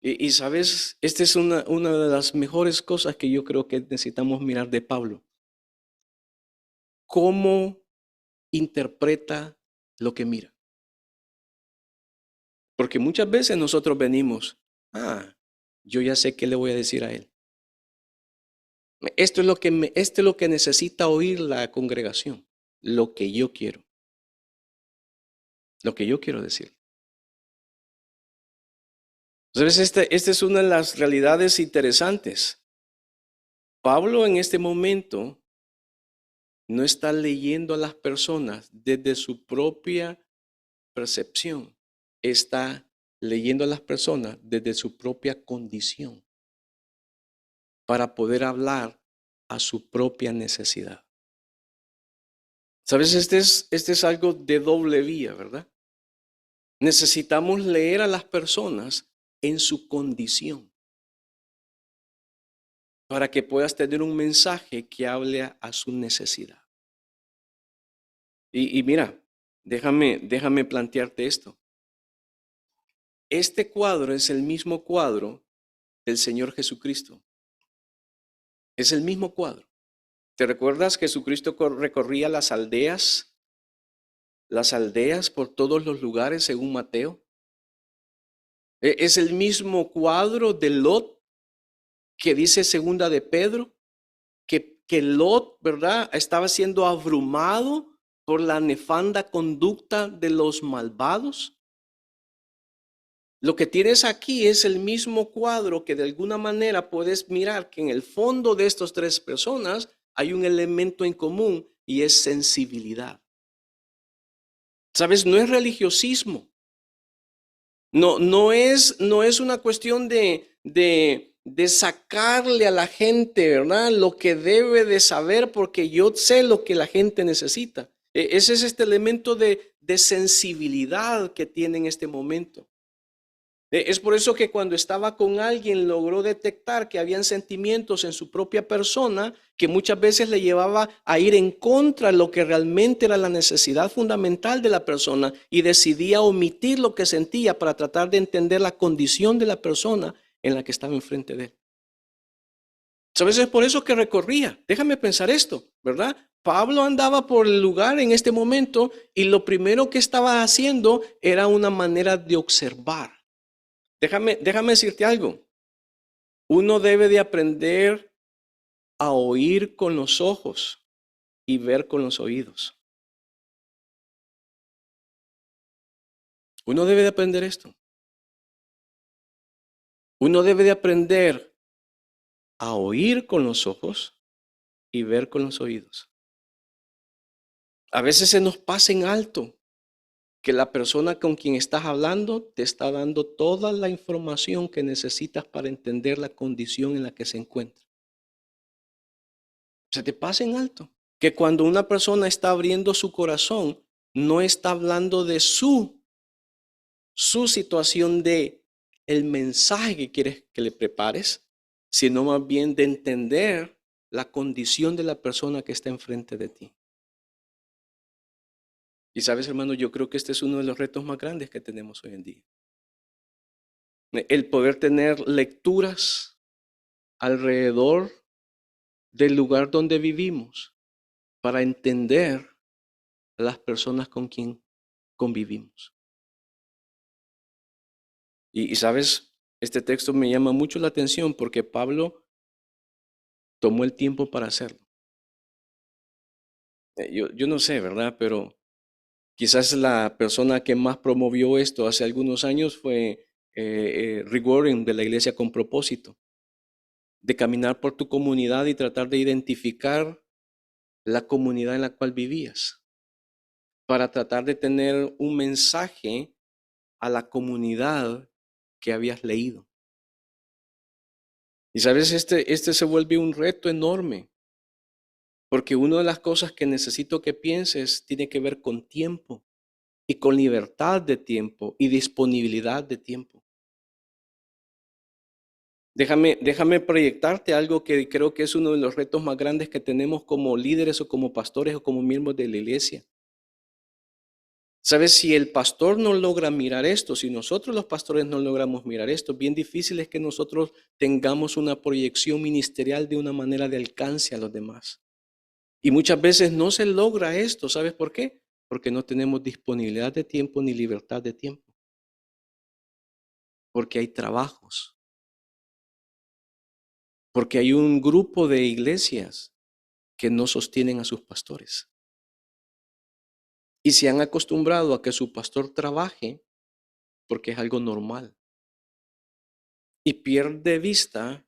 Y sabes, esta es una de las mejores cosas que yo creo que necesitamos mirar de Pablo. ¿Cómo interpreta lo que mira? Porque muchas veces nosotros venimos, yo ya sé qué le voy a decir a él. Esto es lo que necesita oír la congregación, lo que yo quiero decir. Entonces, esta es una de las realidades interesantes. Pablo en este momento no está leyendo a las personas desde su propia percepción, está leyendo a las personas desde su propia condición para poder hablar a su propia necesidad. ¿Sabes? Este es algo de doble vía, ¿verdad? Necesitamos leer a las personas en su condición para que puedas tener un mensaje que hable a su necesidad. Y mira, déjame plantearte esto. Este cuadro es el mismo cuadro del Señor Jesucristo. Es el mismo cuadro. ¿Te recuerdas que Jesucristo recorría las aldeas por todos los lugares según Mateo? Es el mismo cuadro de Lot que dice segunda de Pedro, que Lot, ¿verdad? Estaba siendo abrumado por la nefanda conducta de los malvados. Lo que tienes aquí es el mismo cuadro que de alguna manera puedes mirar que en el fondo de estas tres personas hay un elemento en común y es sensibilidad. ¿Sabes? No es religiosismo. No es una cuestión de sacarle a la gente, ¿verdad? Lo que debe de saber porque yo sé lo que la gente necesita. Ese es este elemento de sensibilidad que tiene en este momento. Es por eso que cuando estaba con alguien logró detectar que habían sentimientos en su propia persona que muchas veces le llevaba a ir en contra de lo que realmente era la necesidad fundamental de la persona y decidía omitir lo que sentía para tratar de entender la condición de la persona en la que estaba enfrente de él. ¿Sabes? Es por eso que recorría. Déjame pensar esto, ¿verdad? Pablo andaba por el lugar en este momento y lo primero que estaba haciendo era una manera de observar. Déjame decirte algo. Uno debe de aprender a oír con los ojos y ver con los oídos. Uno debe de aprender esto. Uno debe de aprender a oír con los ojos y ver con los oídos. A veces se nos pasa en alto que la persona con quien estás hablando te está dando toda la información que necesitas para entender la condición en la que se encuentra. Se te pasa en alto que cuando una persona está abriendo su corazón, no está hablando de su situación, de el mensaje que quieres que le prepares, sino más bien de entender la condición de la persona que está enfrente de ti. Y sabes, hermano, yo creo que este es uno de los retos más grandes que tenemos hoy en día. El poder tener lecturas alrededor del lugar donde vivimos para entender a las personas con quien convivimos. Y sabes, este texto me llama mucho la atención porque Pablo tomó el tiempo para hacerlo. Yo no sé, ¿verdad? Pero quizás la persona que más promovió esto hace algunos años fue Rick Warren de la Iglesia con Propósito, de caminar por tu comunidad y tratar de identificar la comunidad en la cual vivías, para tratar de tener un mensaje a la comunidad que habías leído. Y sabes, este se vuelve un reto enorme, porque una de las cosas que necesito que pienses tiene que ver con tiempo y con libertad de tiempo y disponibilidad de tiempo. Déjame proyectarte algo que creo que es uno de los retos más grandes que tenemos como líderes o como pastores o como miembros de la iglesia. ¿Sabes? Si el pastor no logra mirar esto, si nosotros los pastores no logramos mirar esto, bien difícil es que nosotros tengamos una proyección ministerial de una manera de alcance a los demás. Y muchas veces no se logra esto, ¿sabes por qué? Porque no tenemos disponibilidad de tiempo ni libertad de tiempo. Porque hay trabajos. Porque hay un grupo de iglesias que no sostienen a sus pastores. Y se han acostumbrado a que su pastor trabaje porque es algo normal. Y pierde de vista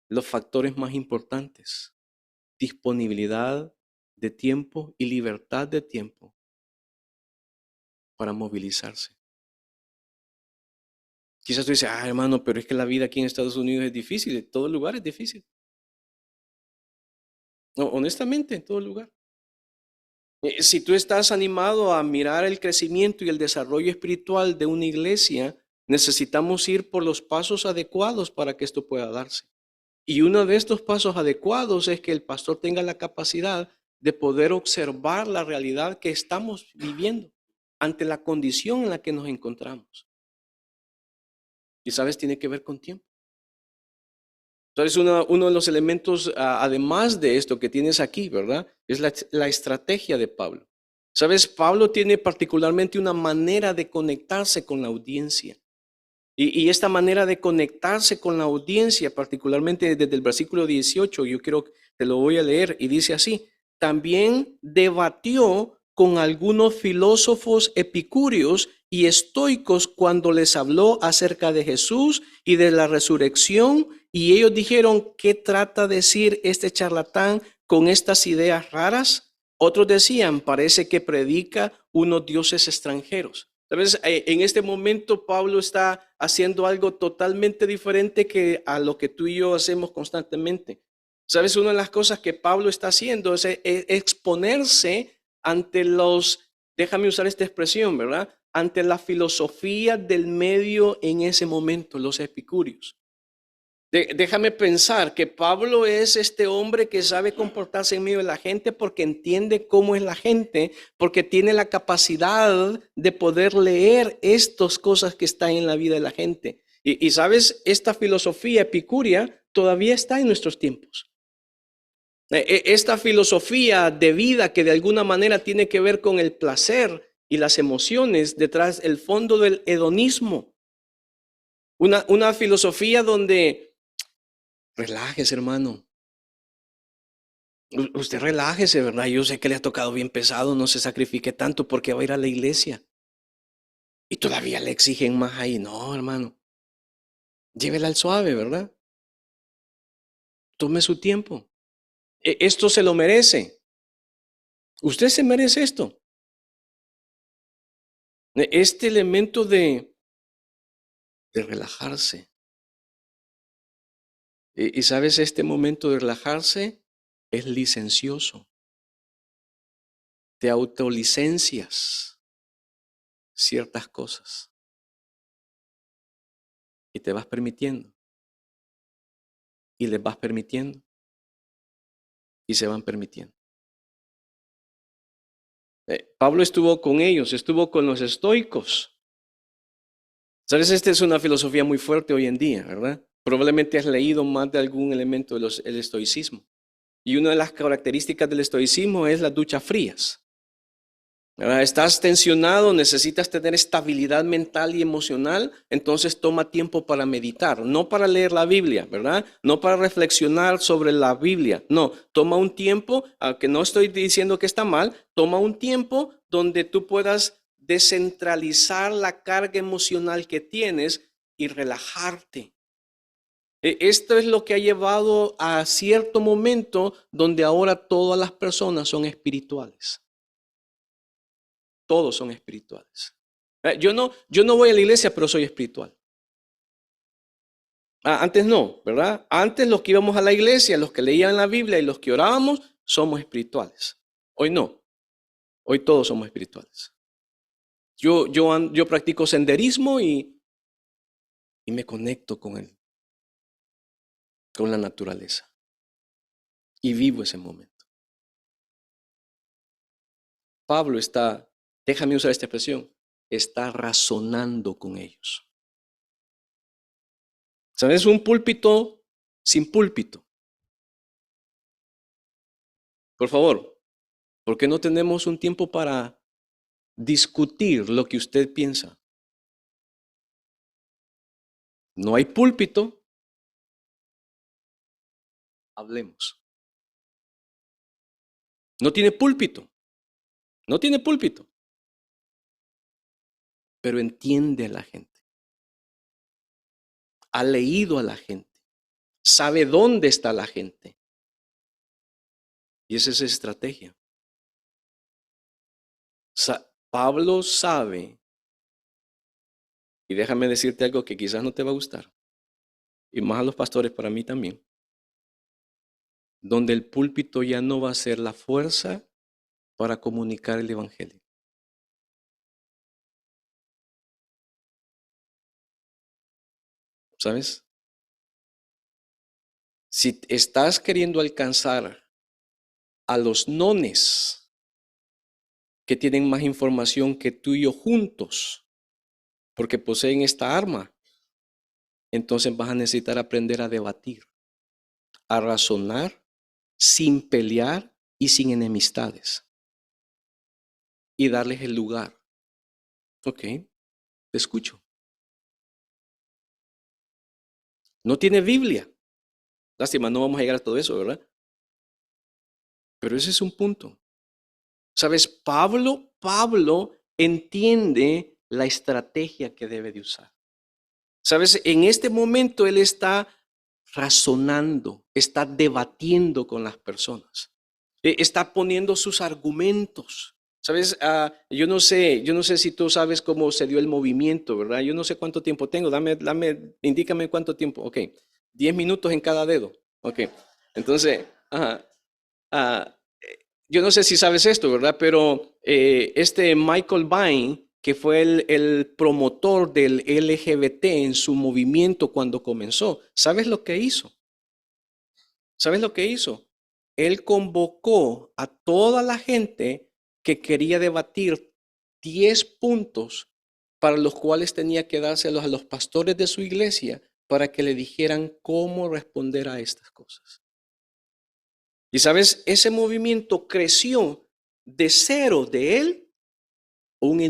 los factores más importantes: disponibilidad de tiempo y libertad de tiempo para movilizarse. Quizás tú dices, hermano, pero es que la vida aquí en Estados Unidos es difícil, en todo lugar es difícil. No, honestamente, en todo lugar. Si tú estás animado a mirar el crecimiento y el desarrollo espiritual de una iglesia, necesitamos ir por los pasos adecuados para que esto pueda darse. Y uno de estos pasos adecuados es que el pastor tenga la capacidad de poder observar la realidad que estamos viviendo ante la condición en la que nos encontramos. Y sabes, tiene que ver con tiempo. Entonces, uno de los elementos, además de esto que tienes aquí, ¿verdad? Es la estrategia de Pablo. Sabes, Pablo tiene particularmente una manera de conectarse con la audiencia. Y esta manera de conectarse con la audiencia, particularmente desde el versículo 18, yo quiero, te lo voy a leer, y dice así: también debatió con algunos filósofos epicúreos y estoicos cuando les habló acerca de Jesús y de la resurrección, y ellos dijeron, ¿qué trata de decir este charlatán con estas ideas raras? Otros decían, parece que predica unos dioses extranjeros. ¿Sabes? En este momento Pablo está haciendo algo totalmente diferente que a lo que tú y yo hacemos constantemente. ¿Sabes? Una de las cosas que Pablo está haciendo es exponerse ante déjame usar esta expresión, ¿verdad? Ante la filosofía del medio en ese momento, los epicúreos. Déjame pensar que Pablo es este hombre que sabe comportarse en medio de la gente porque entiende cómo es la gente, porque tiene la capacidad de poder leer estas cosas que están en la vida de la gente. Y sabes, esta filosofía epicúrea todavía está en nuestros tiempos. Esta filosofía de vida que de alguna manera tiene que ver con el placer y las emociones detrás del fondo del hedonismo. Una filosofía donde relájese, hermano. Usted relájese, ¿verdad? Yo sé que le ha tocado bien pesado, no se sacrifique tanto porque va a ir a la iglesia. Y todavía le exigen más ahí. No, hermano, llévela al suave, ¿verdad? Tome su tiempo. Esto se lo merece. Usted se merece esto. Este elemento de relajarse. Y sabes, este momento de relajarse es licencioso. Te autolicencias ciertas cosas y te vas permitiendo y les vas permitiendo y se van permitiendo. Pablo estuvo con ellos, estuvo con los estoicos. Sabes, esta es una filosofía muy fuerte hoy en día, ¿verdad? Probablemente has leído más de algún elemento del estoicismo. Y una de las características del estoicismo es las duchas frías. Estás tensionado, necesitas tener estabilidad mental y emocional, entonces toma tiempo para meditar, no para leer la Biblia, ¿verdad? No para reflexionar sobre la Biblia, no, toma un tiempo, aunque no estoy diciendo que está mal, toma un tiempo donde tú puedas descentralizar la carga emocional que tienes y relajarte. Esto es lo que ha llevado a cierto momento donde ahora todas las personas son espirituales. Todos son espirituales. Yo no voy a la iglesia, pero soy espiritual. Antes no, ¿verdad? Antes los que íbamos a la iglesia, los que leían la Biblia y los que orábamos, somos espirituales. Hoy no. Hoy todos somos espirituales. Yo practico senderismo y me conecto con la naturaleza. Y vivo ese momento. Pablo está, déjame usar esta expresión, está razonando con ellos. ¿Sabes? Un púlpito sin púlpito. Por favor, ¿por qué no tenemos un tiempo para discutir lo que usted piensa? No hay púlpito, hablemos. No tiene púlpito, no tiene púlpito, pero entiende a la gente, ha leído a la gente, sabe dónde está la gente. Y esa es su estrategia. Pablo sabe, y déjame decirte algo que quizás no te va a gustar, y más a los pastores, para mí también, donde el púlpito ya no va a ser la fuerza para comunicar el evangelio. ¿Sabes? Si estás queriendo alcanzar a los nones que tienen más información que tú y yo juntos, porque poseen esta arma, entonces vas a necesitar aprender a debatir, a razonar sin pelear y sin enemistades y darles el lugar. Ok, te escucho. No tiene Biblia. Lástima, no vamos a llegar a todo eso, ¿verdad? Pero ese es un punto. ¿Sabes? Pablo entiende la estrategia que debe de usar. ¿Sabes? En este momento él está razonando, está debatiendo con las personas, está poniendo sus argumentos. ¿Sabes? Yo no sé si tú sabes cómo se dio el movimiento, ¿verdad? Yo no sé cuánto tiempo tengo. Indícame cuánto tiempo. Ok, 10 minutos en cada dedo. Ok, entonces, ah, yo no sé si sabes esto, ¿verdad? Pero este Michael Vine, que fue el promotor del LGBT en su movimiento cuando comenzó, ¿sabes lo que hizo? ¿Sabes lo que hizo? Él convocó a toda la gente que quería debatir 10 puntos para los cuales tenía que dárselos a los pastores de su iglesia para que le dijeran cómo responder a estas cosas. Y sabes, ese movimiento creció de cero de él una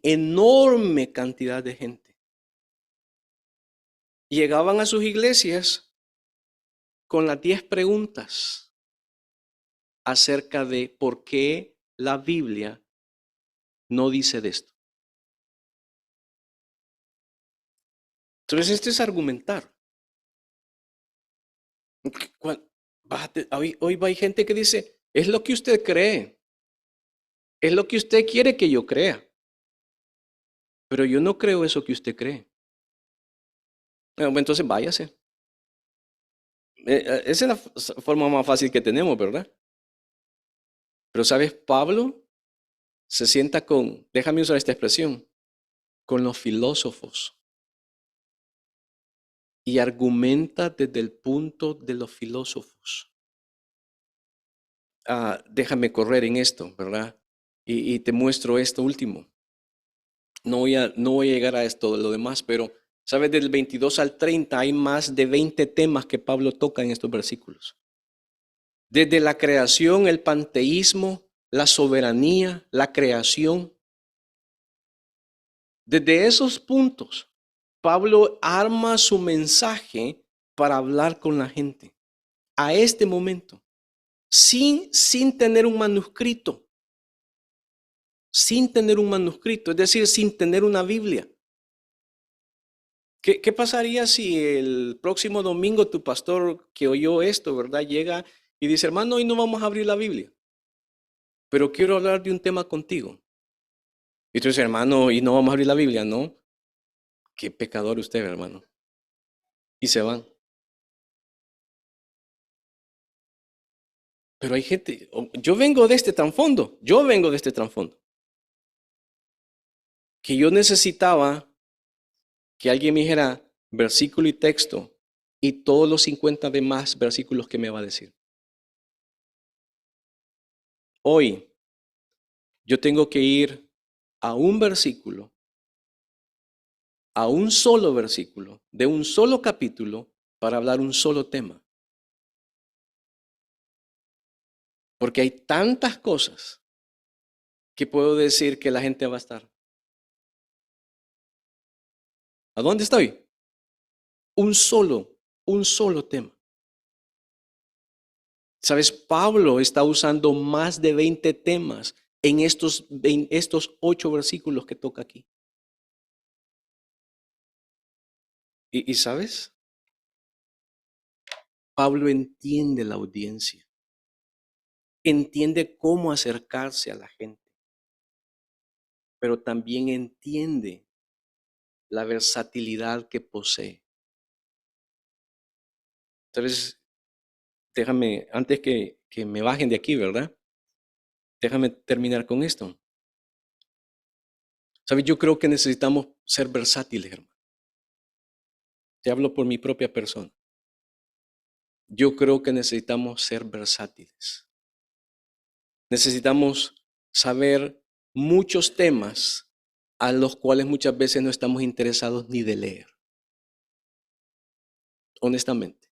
enorme cantidad de gente. Llegaban a sus iglesias con las 10 preguntas acerca de por qué la Biblia no dice de esto. Entonces, esto es argumentar. Hoy hay gente que dice, es lo que usted cree, es lo que usted quiere que yo crea, pero yo no creo eso que usted cree. Entonces váyase. Esa es la forma más fácil que tenemos, ¿verdad? Pero sabes, Pablo se sienta déjame usar esta expresión, con los filósofos y argumenta desde el punto de los filósofos. Déjame correr en esto, ¿verdad? Y te muestro esto último. No voy a llegar a esto de lo demás, pero sabes, del 22 al 30 hay más de 20 temas que Pablo toca en estos versículos. Desde la creación, el panteísmo, la soberanía, la creación. Desde esos puntos, Pablo arma su mensaje para hablar con la gente a este momento, sin tener un manuscrito, es decir, sin tener una Biblia. ¿Qué pasaría si el próximo domingo tu pastor que oyó esto, ¿verdad? Llega y dice, hermano, hoy no vamos a abrir la Biblia, pero quiero hablar de un tema contigo. Y tú dices, hermano, y no vamos a abrir la Biblia, ¿no? Qué pecador usted, hermano. Y se van. Pero hay gente, yo vengo de este trasfondo, que yo necesitaba que alguien me dijera versículo y texto y todos los 50 demás versículos que me va a decir. Hoy yo tengo que ir a un versículo, a un solo versículo, de un solo capítulo para hablar un solo tema. Porque hay tantas cosas que puedo decir que la gente va a estar. ¿A dónde estoy? Un solo tema. ¿Sabes? Pablo está usando más de 20 temas en estos 8 versículos que toca aquí. ¿Y sabes? Pablo entiende la audiencia, entiende cómo acercarse a la gente, pero también entiende la versatilidad que posee. Entonces, déjame, antes que me bajen de aquí, ¿verdad? Déjame terminar con esto. ¿Sabes? Yo creo que necesitamos ser versátiles, hermano. Te hablo por mi propia persona. Yo creo que necesitamos ser versátiles. Necesitamos saber muchos temas a los cuales muchas veces no estamos interesados ni de leer. Honestamente.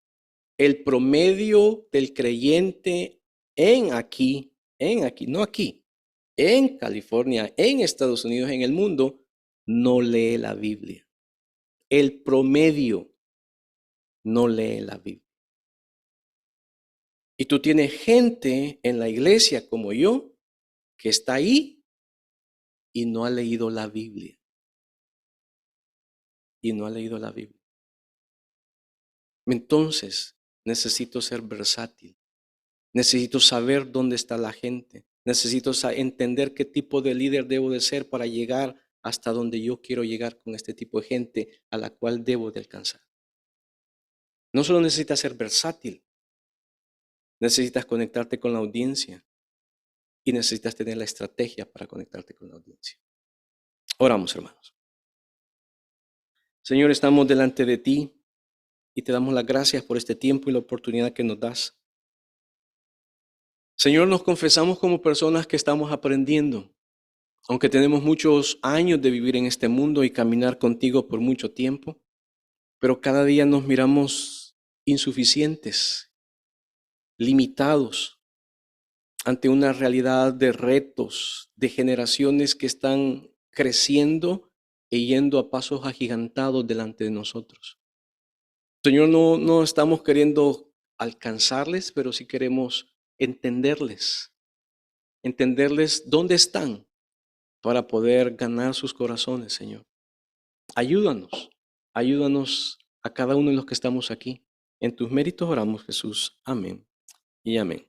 El promedio del creyente no aquí, en California, en Estados Unidos, en el mundo, no lee la Biblia. El promedio no lee la Biblia. Y tú tienes gente en la iglesia como yo que está ahí y no ha leído la Biblia. Entonces, necesito ser versátil. Necesito saber dónde está la gente. Necesito entender qué tipo de líder debo de ser para llegar hasta donde yo quiero llegar con este tipo de gente a la cual debo de alcanzar. No solo necesitas ser versátil, necesitas conectarte con la audiencia y necesitas tener la estrategia para conectarte con la audiencia. Oramos, hermanos. Señor, estamos delante de ti y te damos las gracias por este tiempo y la oportunidad que nos das. Señor, nos confesamos como personas que estamos aprendiendo, aunque tenemos muchos años de vivir en este mundo y caminar contigo por mucho tiempo, pero cada día nos miramos insuficientes, limitados ante una realidad de retos, de generaciones que están creciendo y yendo a pasos agigantados delante de nosotros. Señor, no estamos queriendo alcanzarles, pero sí queremos entenderles dónde están para poder ganar sus corazones, Señor. Ayúdanos Ayúdanos a cada uno de los que estamos aquí. En tus méritos oramos, Jesús. Amén y amén.